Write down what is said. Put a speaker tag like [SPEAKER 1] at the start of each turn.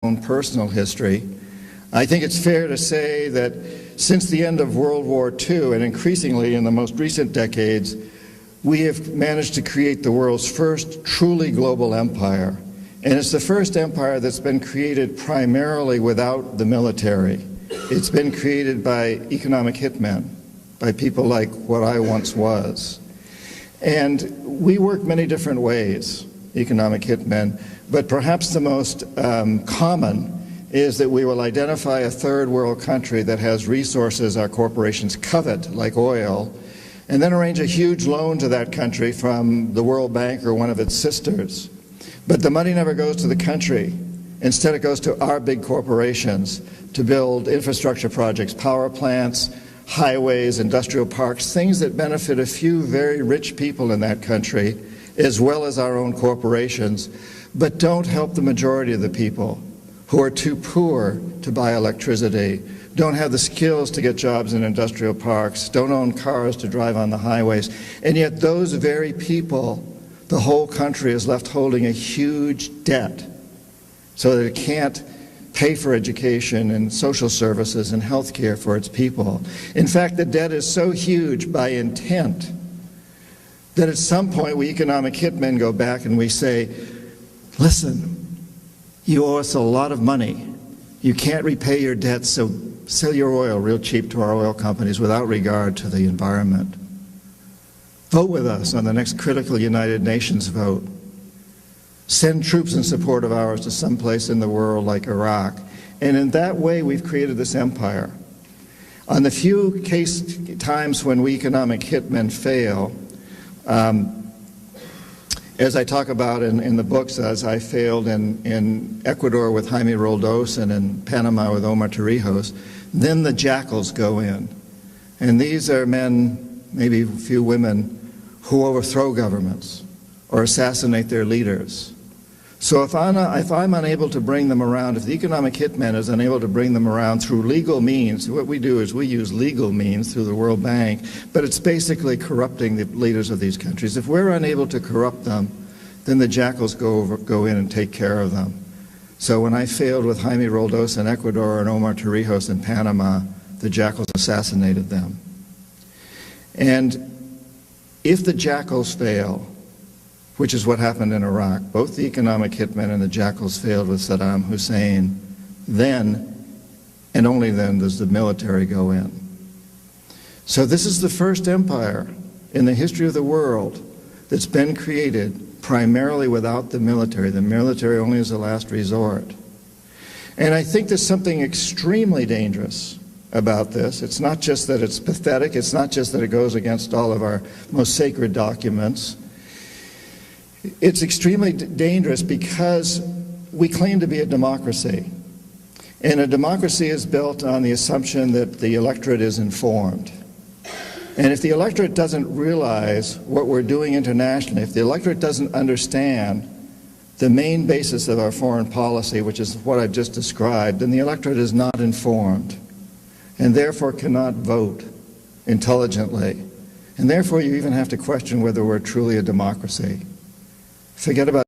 [SPEAKER 1] own personal history, I think it's fair to say that since the end of World War II, and increasingly in the most recent decades, we have managed to create the world's first truly global empire. And it's the first empire that's been created primarily without the military. It's been created by economic hitmen, by people like what I once was. And we work many different ways, economic hitmen, but perhaps the most common is that we will identify a third world country that has resources our corporations covet, like oil, and then arrange a huge loan to that country from the World Bank or one of its sisters. But the money never goes to the country. Instead, it goes to our big corporations to build infrastructure projects, power plants, highways, industrial parks, things that benefit a few very rich people in that country, as well as our own corporations, but don't help the majority of the people who are too poor to buy electricity, don't have the skills to get jobs in industrial parks, don't own cars to drive on the highways. And yet those very people, the whole country is left holding a huge debt so that it can't pay for education and social services and health care for its people. In fact, the debt is so huge by intent that at some point we economic hitmen go back and we say, listen, you owe us a lot of money. You can't repay your debts, so sell your oil real cheap to our oil companies without regard to the environment. Vote with us on the next critical United Nations vote. Send troops in support of ours to some place in the world like Iraq. And in that way, we've created this empire. On the few times when we economic hitmen fail, as I talk about in the books, as I failed in Ecuador with Jaime Roldos and in Panama with Omar Torrijos, then the jackals go in. And these are men, maybe a few women, who overthrow governments or assassinate their leaders. So if I'm unable to bring them around, if the economic hitman is unable to bring them around through legal means, what we do is we use legal means through the World Bank, but it's basically corrupting the leaders of these countries. If we're unable to corrupt them, then the jackals go in and take care of them. So when I failed with Jaime Roldos in Ecuador and Omar Torrijos in Panama, the jackals assassinated them. And if the jackals fail, which is what happened in Iraq, both the economic hitmen and the jackals failed with Saddam Hussein, then, and only then, does the military go in. So this is the first empire in the history of the world that's been created primarily without the military. The military only as a last resort. And I think there's something extremely dangerous about this. It's not just that it's pathetic, it's not just that it goes against all of our most sacred documents. It's extremely dangerous because we claim to be a democracy. And a democracy is built on the assumption that the electorate is informed. And if the electorate doesn't realize what we're doing internationally, if the electorate doesn't understand the main basis of our foreign policy, which is what I've just described, then the electorate is not informed and therefore cannot vote intelligently. And therefore you even have to question whether we're truly a democracy. Forget about